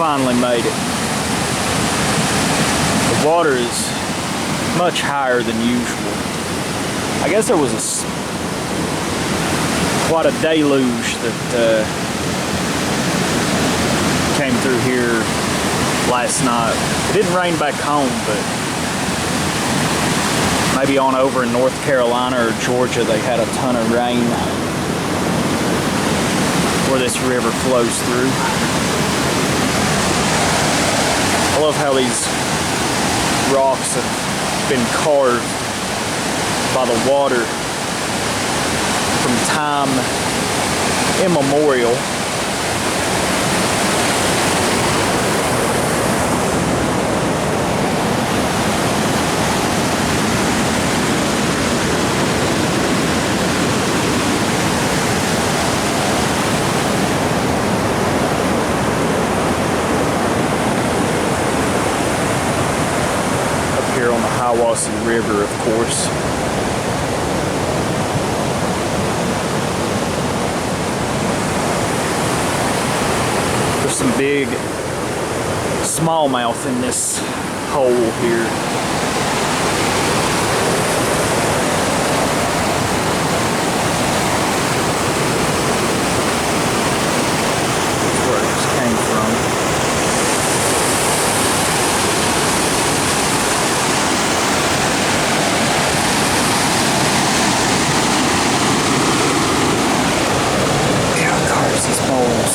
finally made it. The water is much higher than usual. I guess there was quite a deluge that came through here last night. It didn't rain back home, but maybe on over in North Carolina or Georgia they had a ton of rain where this river flows through. I love how these rocks have been carved by the water from time immemorial. Up here on the Hiwassee River, of course. There's some big smallmouth in this hole here. That's where it just came from. These moles.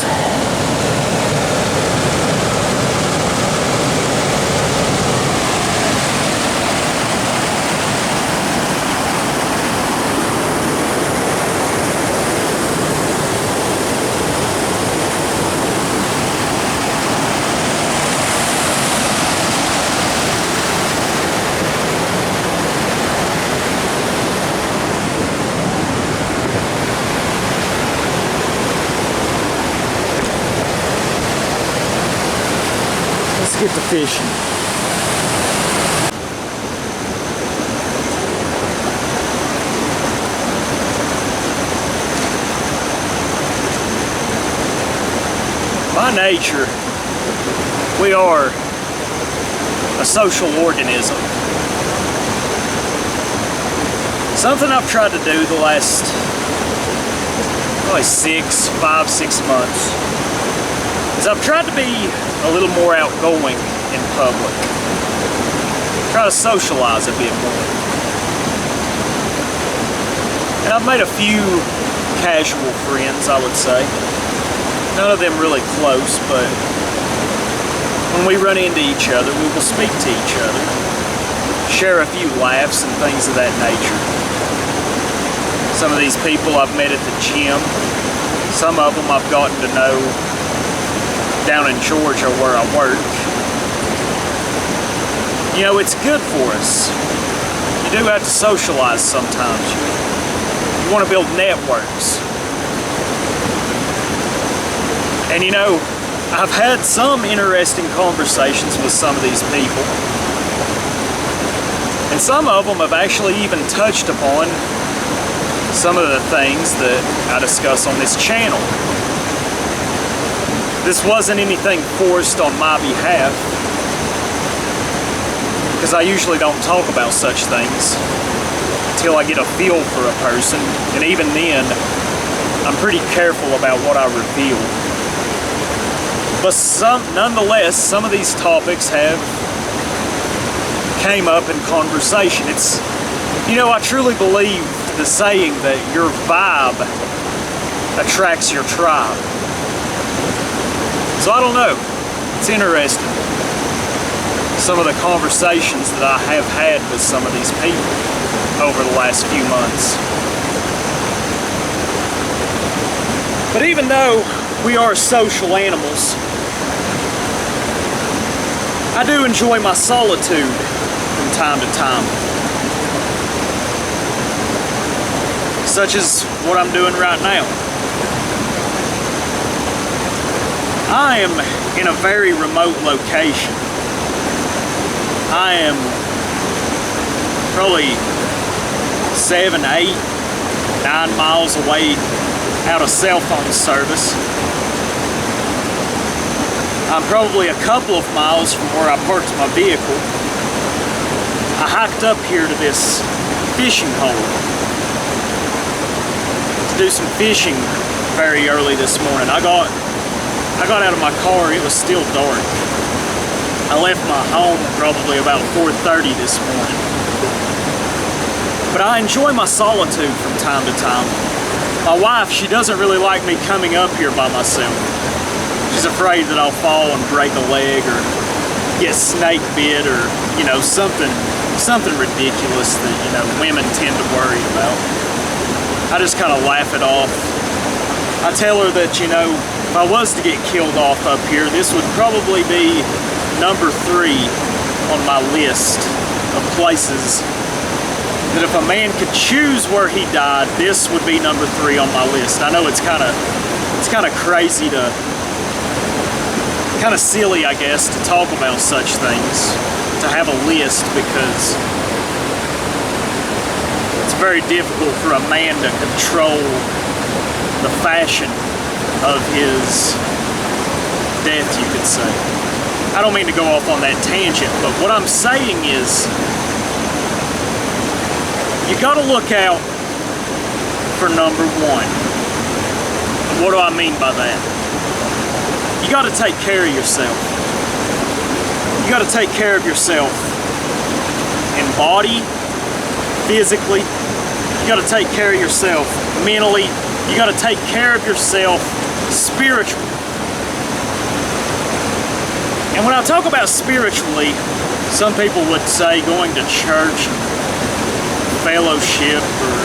Let's get to fishing. By nature, we are a social organism. Something I've tried to do the last probably 5-6 months is I've tried to be a little more outgoing in public. Try to socialize a bit more. And I've made a few casual friends, I would say. None of them really close, but when we run into each other, we will speak to each other, share a few laughs and things of that nature. Some of these people I've met at the gym. Some of them I've gotten to know down in Georgia where I work. You know, it's good for us. You do have to socialize sometimes. You want to build networks. And you know, I've had some interesting conversations with some of these people. And some of them have actually even touched upon some of the things that I discuss on this channel. This wasn't anything forced on my behalf, because I usually don't talk about such things until I get a feel for a person, and even then, I'm pretty careful about what I reveal. But nonetheless, some of these topics have came up in conversation. It's, you know, I truly believe the saying that your vibe attracts your tribe. So I don't know, it's interesting. Some of the conversations that I have had with some of these people over the last few months. But even though we are social animals, I do enjoy my solitude from time to time. Such as what I'm doing right now. I am in a very remote location. I am probably 7, 8, 9 miles away out of cell phone service. I'm probably a couple of miles from where I parked my vehicle. I hiked up here to this fishing hole to do some fishing very early this morning. I got out of my car, it was still dark. I left my home probably about 4:30 this morning. But I enjoy my solitude from time to time. My wife, she doesn't really like me coming up here by myself. She's afraid that I'll fall and break a leg or get snake bit or, you know, something ridiculous that, you know, women tend to worry about. I just kind of laugh it off. I tell her that, you know, if I was to get killed off up here, this would probably be number 3 on my list of places that if a man could choose where he died, this would be number 3 on my list. I know it's kind of crazy to, kind of silly, I guess, to talk about such things, to have a list, because it's very difficult for a man to control the fashion of his death, you could say. I don't mean to go off on that tangent, but what I'm saying is you got to look out for number 1. And what do I mean by that? You got to take care of yourself. You got to take care of yourself in body, physically. You got to take care of yourself mentally. You got to take care of yourself spiritually. And when I talk about spiritually, some people would say going to church, fellowship, or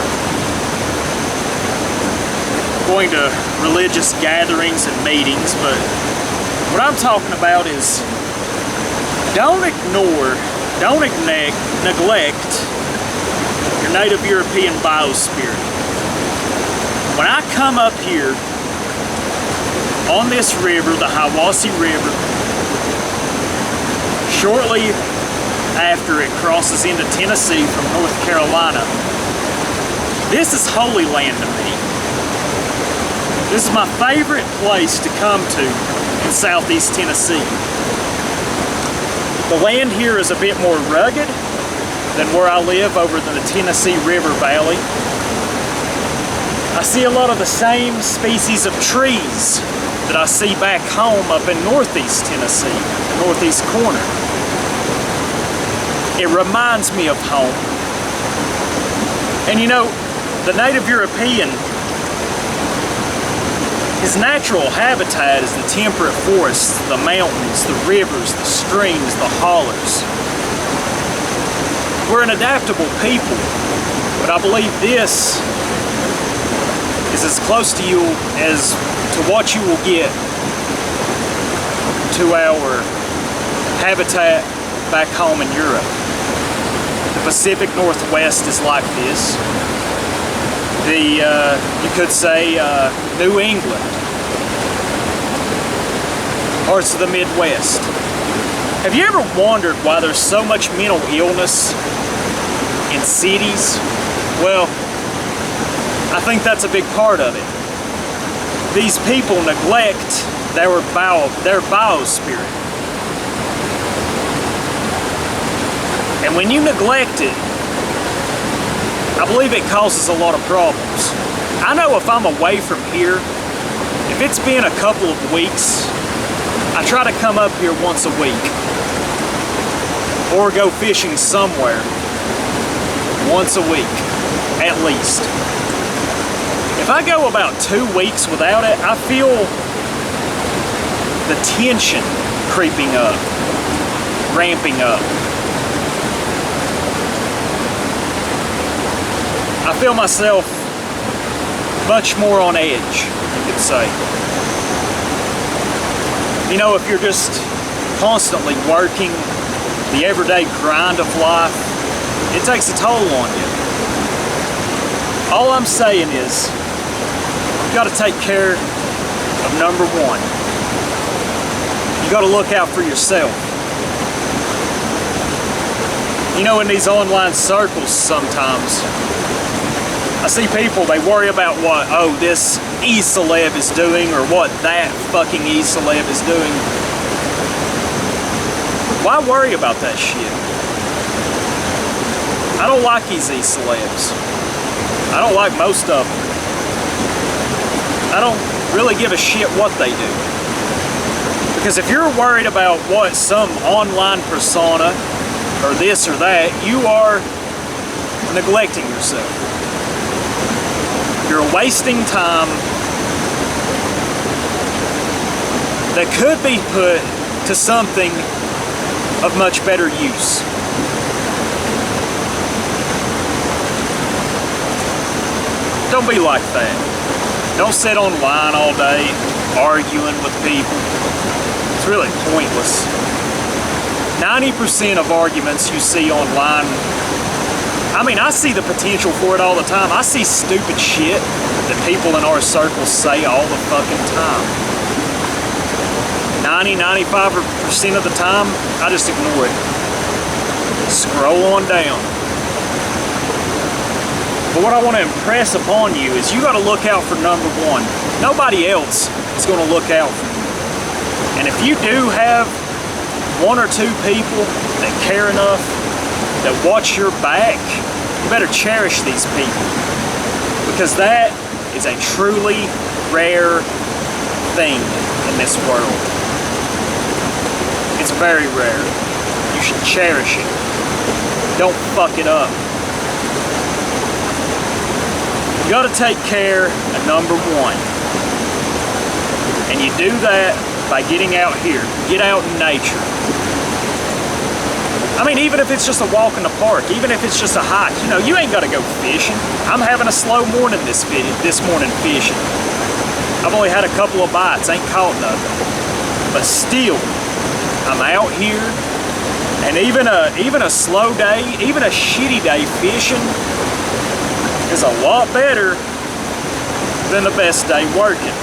going to religious gatherings and meetings, but what I'm talking about is don't ignore, don't neglect your native European biospirit. When I come up here on this river, the Hiwassee River, shortly after it crosses into Tennessee from North Carolina, this is holy land to me. This is my favorite place to come to in southeast Tennessee. The land here is a bit more rugged than where I live over the Tennessee River Valley. I see a lot of the same species of trees that I see back home up in northeast Tennessee, the northeast corner. It reminds me of home. And you know, the native European, his natural habitat is the temperate forests, the mountains, the rivers, the streams, the hollers. We're an adaptable people, but I believe this is as close to you as to what you will get to our habitat back home in Europe. The Pacific Northwest is like this. You could say New England, parts of the Midwest. Have you ever wondered why there's so much mental illness in cities? Well, I think that's a big part of it. These people neglect their biospirit. And when you neglect it, I believe it causes a lot of problems. I know if I'm away from here, if it's been a couple of weeks, I try to come up here once a week or go fishing somewhere once a week, at least. If I go about 2 weeks without it, I feel the tension creeping up, ramping up. I feel myself much more on edge, you could say. You know, if you're just constantly working the everyday grind of life, it takes a toll on you. All I'm saying is, you've got to take care of number 1. You got to look out for yourself. You know, in these online circles sometimes, I see people, they worry about what, this e-celeb is doing or what that fucking e-celeb is doing. Why worry about that shit? I don't like these celebs. I don't like most of them. I don't really give a shit what they do. Because if you're worried about what some online persona or this or that, you are neglecting yourself. You're wasting time that could be put to something of much better use. Don't be like that. Don't sit online all day arguing with people. It's really pointless. 90% of arguments you see online, I mean, I see the potential for it all the time. I see stupid shit that people in our circles say all the fucking time. 95% of the time, I just ignore it. Scroll on down. But what I want to impress upon you is you got to look out for number one. Nobody else is going to look out for you. And if you do have one or two people that care enough, that watch your back, you better cherish these people. Because that is a truly rare thing in this world. It's very rare. You should cherish it. Don't fuck it up. You gotta take care of number one. And you do that by getting out here. Get out in nature. I mean, even if it's just a walk in the park, even if it's just a hike, you know, you ain't gotta go fishing. I'm having a slow morning this morning fishing. I've only had a couple of bites, ain't caught nothing. But still, I'm out here, and even a slow day, even a shitty day fishing is a lot better than the best day working.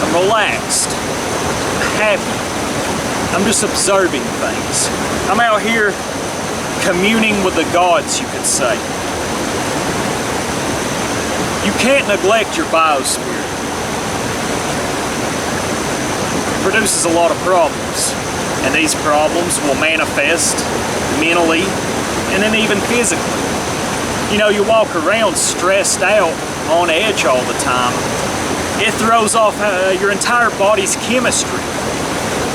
I'm relaxed, I'm happy, I'm just observing things. I'm out here communing with the gods, you could say. You can't neglect your biosphere. It produces a lot of problems, and these problems will manifest mentally and then even physically. You know, you walk around stressed out, on edge all the time. It throws off your entire body's chemistry.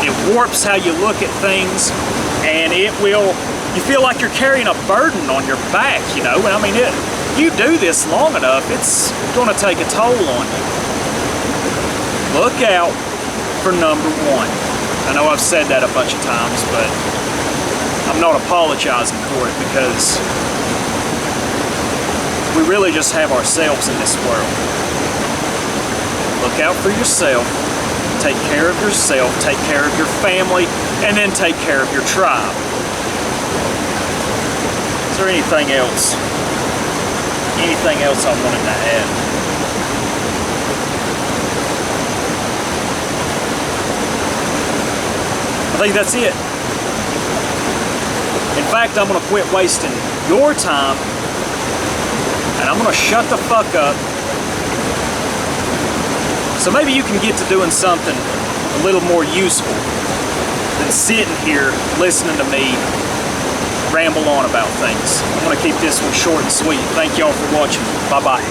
It warps how you look at things, and you feel like you're carrying a burden on your back, you know. I mean, you do this long enough, it's gonna take a toll on you. Look out for number one. I know I've said that a bunch of times, but I'm not apologizing for it because we really just have ourselves in this world. Look out for yourself, take care of yourself, take care of your family, and then take care of your tribe. Is there anything else? Anything else I wanted to add? I think that's it. In fact, I'm gonna quit wasting your time, and I'm gonna shut the fuck up. So maybe you can get to doing something a little more useful than sitting here listening to me ramble on about things. I'm gonna keep this one short and sweet. Thank y'all for watching. Bye-bye.